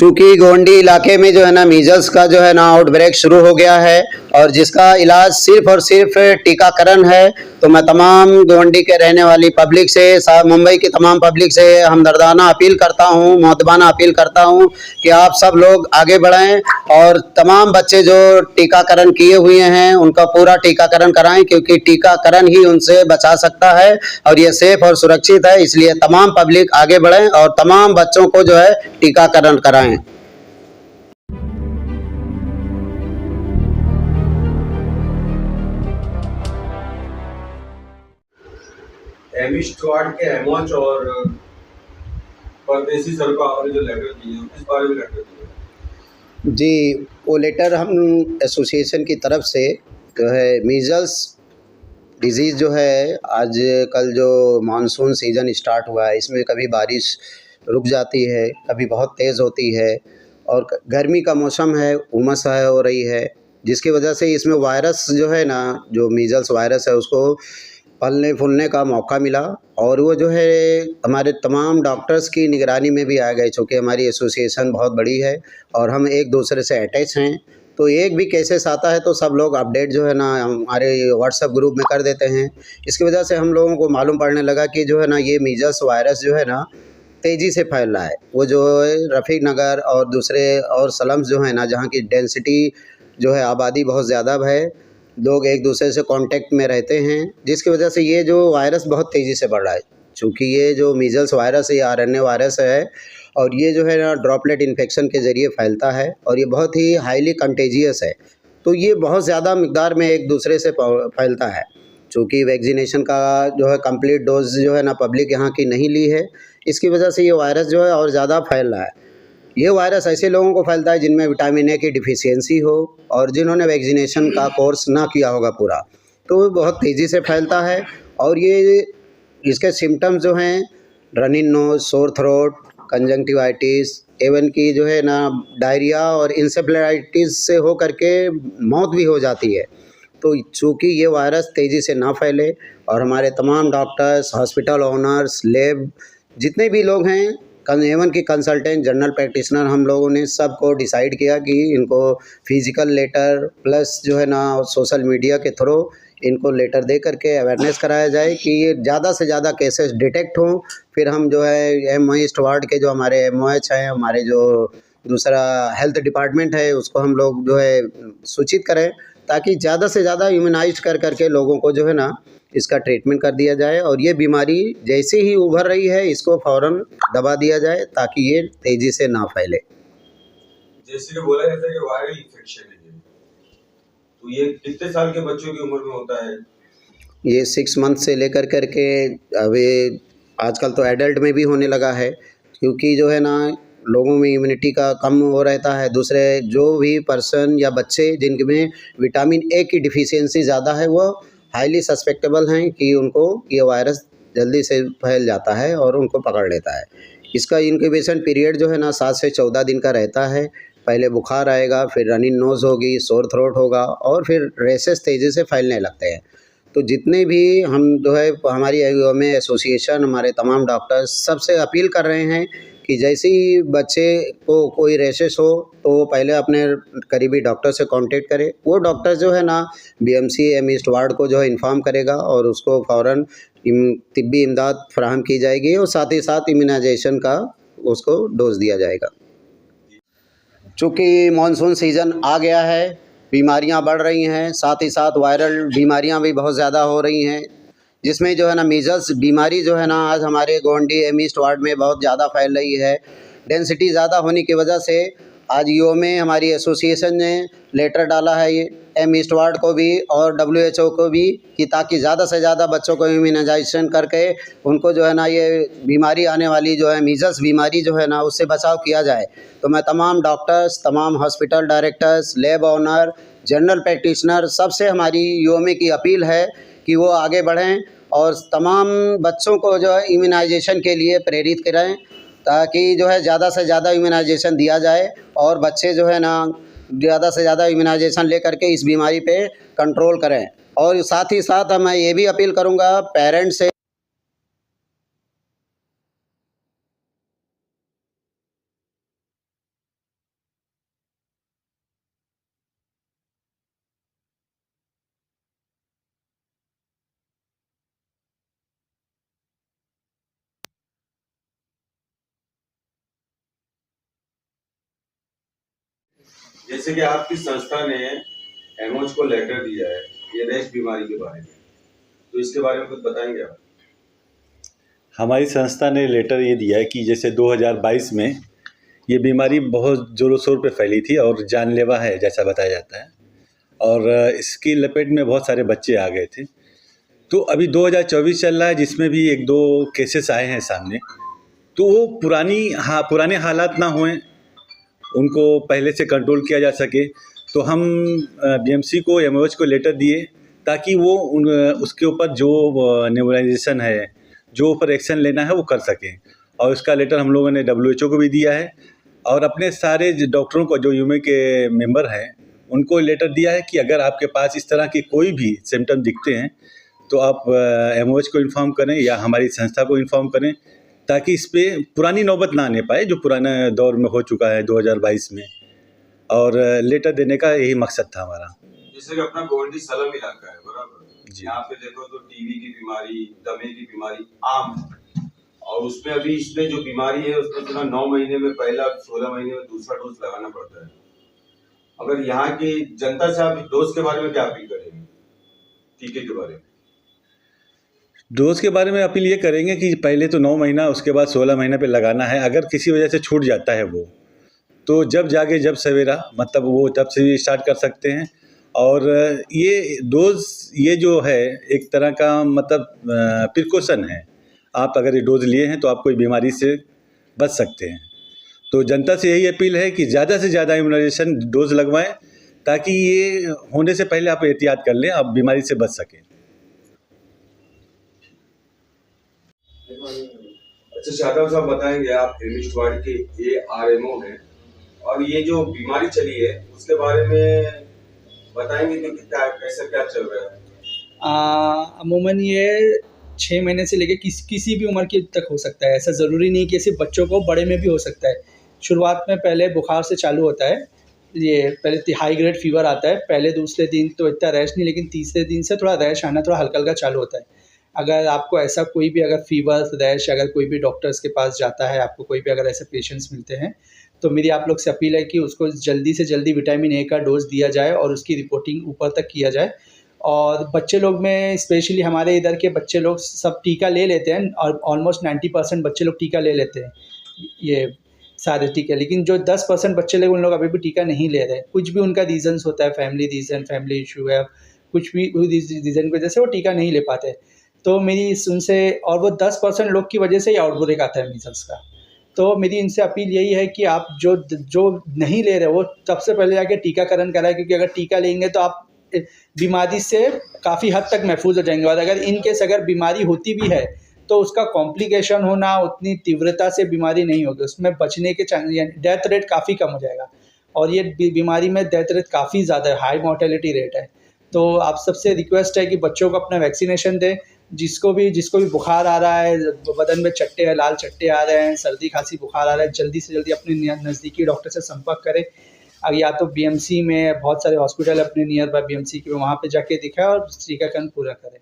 चूंकि गोंडी इलाके में जो है ना मीजल्स का जो है ना आउटब्रेक शुरू हो गया है और जिसका इलाज सिर्फ और सिर्फ टीकाकरण है, तो मैं तमाम गोंडी के रहने वाली पब्लिक से, मुंबई की तमाम पब्लिक से हमदर्दाना अपील करता हूँ, मुअद्दबाना अपील करता हूँ कि आप सब लोग आगे बढ़ें और तमाम बच्चे जो टीकाकरण किए हुए हैं उनका पूरा टीकाकरण कराएं, क्योंकि टीकाकरण ही उनसे बचा सकता है और ये सेफ और सुरक्षित है। इसलिए तमाम पब्लिक आगे बढ़ें और तमाम बच्चों को जो है टीकाकरण कराएं। एमी स्टुअर्ट के एमओएच और परदेसी सर को आपने जो लेटर दिए हैं, किस बारे में लेटर दिए? जी, वो लेटर हम एसोसिएशन की तरफ से जो है मीजल्स डिजीज़ जो है, आज कल जो मानसून सीज़न स्टार्ट हुआ है इसमें कभी बारिश रुक जाती है, कभी बहुत तेज़ होती है और गर्मी का मौसम है, उमस है हो रही है, जिसकी वजह से इसमें वायरस जो है ना, जो मीजल्स वायरस है उसको पलने फूलने का मौका मिला और वो जो है हमारे तमाम डॉक्टर्स की निगरानी में भी आ गए। चूँकि हमारी एसोसिएशन बहुत बड़ी है और हम एक दूसरे से अटैच हैं, तो एक भी केसेस आता है तो सब लोग अपडेट जो है ना हमारे व्हाट्सएप ग्रुप में कर देते हैं। इसकी वजह से हम लोगों को मालूम पड़ने लगा कि जो है ना ये मीजल्स वायरस जो है ना तेज़ी से फैल रहा है। वो जो है रफ़ीक नगर और दूसरे और स्लम्स जो है ना, जहाँ की डेंसिटी जो है आबादी बहुत ज़्यादा है, लोग एक दूसरे से कांटेक्ट में रहते हैं, जिसकी वजह से ये जो वायरस बहुत तेज़ी से बढ़ रहा है। चूँकि ये जो मीजल्स वायरस है, ये आरएनए वायरस है और ये जो है ना ड्रॉपलेट इन्फेक्शन के ज़रिए फैलता है और ये बहुत ही हाईली कंटेजियस है। तो ये बहुत ज़्यादा मिक़दार में एक दूसरे से फैलता है। चूँकि वैक्सीनेशन का जो है कंप्लीट डोज़ जो है ना पब्लिक यहाँ की नहीं ली है, इसकी वजह से ये वायरस जो है और ज़्यादा फैल रहा है। ये वायरस ऐसे लोगों को फैलता है जिनमें विटामिन ए की डिफिशियंसी हो और जिन्होंने वैक्सीनेशन का कोर्स ना किया होगा पूरा, तो वो बहुत तेज़ी से फैलता है। और ये इसके सिम्टम्स जो हैं running nose, sore throat, conjunctivitis, even की जो है ना डायरिया और इंसेफ्लाइटिस से हो करके मौत भी हो जाती है। तो चूँकि ये वायरस तेज़ी से ना फैले और हमारे तमाम डॉक्टर्स, हॉस्पिटल ओनर्स, लैब जितने भी लोग हैं, एवन की कंसल्टेंट, जनरल प्रैक्टिशनर, हम लोगों ने सबको डिसाइड किया कि इनको फिज़िकल लेटर प्लस जो है ना सोशल मीडिया के थ्रू इनको लेटर दे करके अवेयरनेस कराया जाए कि ये ज़्यादा से ज़्यादा केसेस डिटेक्ट हों। फिर हम जो है एमओएच वार्ड के जो हमारे एमओएच हैं, हमारे जो दूसरा हेल्थ डिपार्टमेंट है, उसको हम लोग जो है सूचित करें ताकि ज़्यादा से ज़्यादा इम्यूनाइज कर करके लोगों को जो है ना इसका ट्रीटमेंट कर दिया जाए और ये बीमारी जैसे ही उभर रही है इसको फ़ौरन दबा दिया जाए ताकि ये तेज़ी से ना फैले। जैसे कि बोला जाता है कि वायरल इन्फेक्शन है ये, तो ये कितने साल के बच्चों की उम्र में होता है? ये 6 मंथ से लेकर करके अभी आजकल तो एडल्ट में भी होने लगा है, क्योंकि जो है ना लोगों में इम्यूनिटी का कम हो रहता है। दूसरे जो भी पर्सन या बच्चे जिनमें विटामिन ए की डिफिशियंसी ज़्यादा है, वो हाईली सस्पेक्टेबल हैं कि उनको ये वायरस जल्दी से फैल जाता है और उनको पकड़ लेता है। इसका इंक्यूबेशन पीरियड जो है ना 7 से 14 दिन का रहता है। पहले बुखार आएगा, फिर रनिंग नोज़ होगी, सोर थ्रोट होगा और फिर रेशेस तेज़ी से फैलने लगते हैं। तो जितने भी हम जो है हमारी में एसोसिएशन, हमारे तमाम डॉक्टर्स सबसे अपील कर रहे हैं कि जैसे ही बच्चे को कोई रैशेस हो तो वो पहले अपने करीबी डॉक्टर से कांटेक्ट करे। वो डॉक्टर जो है ना बीएमसी एमईस्ट वार्ड को जो है इन्फॉर्म करेगा और उसको फ़ौरन तिब्बी इमदाद फराहम की जाएगी और साथ ही साथ इम्यूनाइजेशन का उसको डोज दिया जाएगा। चूँकि मानसून सीज़न आ गया है, बीमारियां बढ़ रही हैं, साथ ही साथ वायरल बीमारियां भी बहुत ज़्यादा हो रही हैं, जिसमें जो है ना मीजल्स बीमारी जो है ना आज हमारे गोंडी एमईस्ट वार्ड में बहुत ज़्यादा फैल रही है। डेंसिटी ज़्यादा होने की वजह से आज ईओ में हमारी एसोसिएशन ने लेटर डाला है ये एमईस्ट वार्ड को भी और डब्ल्यूएचओ को भी कि ताकि ज़्यादा से ज़्यादा बच्चों को इम्यूनाइजेशन करके उनको जो है ना ये बीमारी आने वाली जो है मीजल्स बीमारी जो है ना उससे बचाव किया जाए। तो मैं तमाम डॉक्टर्स, तमाम hospital directors, lab owner, general practitioner सबसे हमारी यूएमए की अपील है कि वो आगे बढ़ें और तमाम बच्चों को जो है इम्यूनाइजेशन के लिए प्रेरित करें ताकि जो है ज़्यादा से ज़्यादा इम्यूनाइजेशन दिया जाए और बच्चे जो है ना ज़्यादा से ज़्यादा इम्यूनाइजेशन लेकर के इस बीमारी पे कंट्रोल करें। और साथ ही साथ मैं ये भी अपील करूँगा पेरेंट्स से जैसे कि आपकी संस्था ने एमओएच को लेटर दिया है ये रेस्ट बीमारी के बारे में, तो इसके बारे में कुछ बताएंगे आप? हमारी संस्था ने लेटर ये दिया है कि जैसे 2022 में ये बीमारी बहुत ज़ोरों शोर पे फैली थी और जानलेवा है जैसा बताया जाता है, और इसकी लपेट में बहुत सारे बच्चे आ गए थे। तो अभी 2024 चल रहा है जिसमें भी 1-2 केसेस आए हैं सामने। तो वो पुराने हालात ना होएं, उनको पहले से कंट्रोल किया जा सके। तो हम बीएमसी को एमओएच को लेटर दिए ताकि वो उसके ऊपर जो नेबुलाइजेशन है, जो ऊपर एक्शन लेना है वो कर सकें। और उसका लेटर हम लोगों ने डब्ल्यूएचओ को भी दिया है और अपने सारे डॉक्टरों को जो यूमे के मेंबर हैं उनको लेटर दिया है कि अगर आपके पास इस तरह के कोई भी सिम्टम दिखते हैं तो आप एमओएच को इन्फॉर्म करें या हमारी संस्था को इन्फॉर्म करें, ताकि इस पे पुरानी नौबत ना आने पाए जो पुराने दौर में हो चुका है 2022 में। और लेटर देने का यही मकसद था हमारा। जैसे कि अपना गोल्डी सलम इलाका है, बराबर जी। यहाँ पे देखो तो टीबी की बीमारी, दमे की बीमारी आम है, और उसमें अभी इसमें जो बीमारी है उसमें पूरा 9 महीने में पहला, 16 महीने में दूसरा डोज लगाना पड़ता है। अगर यहाँ की जनता से आप डोज के बारे में क्या अपील करेंगे, टीके के बारे में? डोज के बारे में अपील ये करेंगे कि पहले तो 9 महीना, उसके बाद 16 महीने पे लगाना है। अगर किसी वजह से छूट जाता है वो, तो जब जागे जब सवेरा, मतलब वो तब से भी स्टार्ट कर सकते हैं। और ये डोज ये जो है एक तरह का मतलब प्रिकॉशन है। आप अगर ये डोज लिए हैं तो आप कोई बीमारी से बच सकते हैं। तो जनता से यही अपील है कि ज़्यादा से ज़्यादा इम्यूनाइजेशन डोज लगवाएं ताकि ये होने से पहले आप एहतियात कर लें, आप बीमारी से बच सकें। अच्छा शादाब साहब, बताएंगे आप हेमिस्टवाड़ी के एआरएमओ हैं और ये जो बीमारी चली है उसके बारे में बताएंगे कि क्या कैसे क्या चल रहा है? अमूमन ये 6 महीने से लेके किसी भी उम्र के तक हो सकता है। ऐसा ज़रूरी नहीं कि सिर्फ बच्चों को, बड़े में भी हो सकता है। शुरुआत में पहले बुखार से चालू होता है, ये पहले हाई ग्रेड फीवर आता है, पहले दूसरे दिन तो इतना रैश नहीं, लेकिन तीसरे दिन से थोड़ा रैश आना थोड़ा हल्का-हल्का चालू होता है। अगर आपको ऐसा कोई भी अगर फीवर, रैश, अगर कोई भी डॉक्टर्स के पास जाता है, आपको कोई भी अगर ऐसे पेशेंट्स मिलते हैं, तो मेरी आप लोग से अपील है कि उसको जल्दी से जल्दी विटामिन ए का डोज़ दिया जाए और उसकी रिपोर्टिंग ऊपर तक किया जाए। और बच्चे लोग में स्पेशली हमारे इधर के बच्चे लोग सब टीका ले लेते हैं और ऑलमोस्ट 90% बच्चे लोग टीका ले लेते हैं, ये सारे टीके। लेकिन जो 10% बच्चे लोग, उन लोग अभी भी टीका नहीं ले रहे हैं। कुछ भी उनका रीज़न्स होता है, फैमिली रीज़न, फैमिली इशू है, कुछ भी रीज़न की वजह से वो टीका नहीं ले पाते। तो मेरी उनसे, और वो 10% लोग की वजह से ही आउटब्रेक आता है मीज़ल्स का। तो मेरी इनसे अपील यही है कि आप जो नहीं ले रहे वो सबसे पहले जाके टीकाकरण कराएं, क्योंकि अगर टीका लेंगे तो आप बीमारी से काफ़ी हद तक महफूज हो जाएंगे। और अगर इन केस अगर बीमारी होती भी है तो उसका कॉम्प्लिकेशन होना, उतनी तीव्रता से बीमारी नहीं होगी, उसमें बचने के चांस, यानी डेथ रेट काफ़ी कम हो जाएगा। और ये बीमारी में डेथ रेट काफ़ी ज़्यादा है, हाई मोर्टेलिटी रेट है। तो आप सबसे रिक्वेस्ट है कि बच्चों को अपना वैक्सीनेशन दें। जिसको भी बुखार आ रहा है, बदन में चट्टे हैं, लाल चट्टे आ रहे हैं, सर्दी खांसी बुखार आ रहा है, जल्दी से जल्दी अपने नज़दीकी डॉक्टर से संपर्क करें। अब या तो बीएमसी में बहुत सारे हॉस्पिटल अपने नियर बाय बीएमसी के, वहाँ पे जाके दिखाएं और टीकाकरण पूरा करें।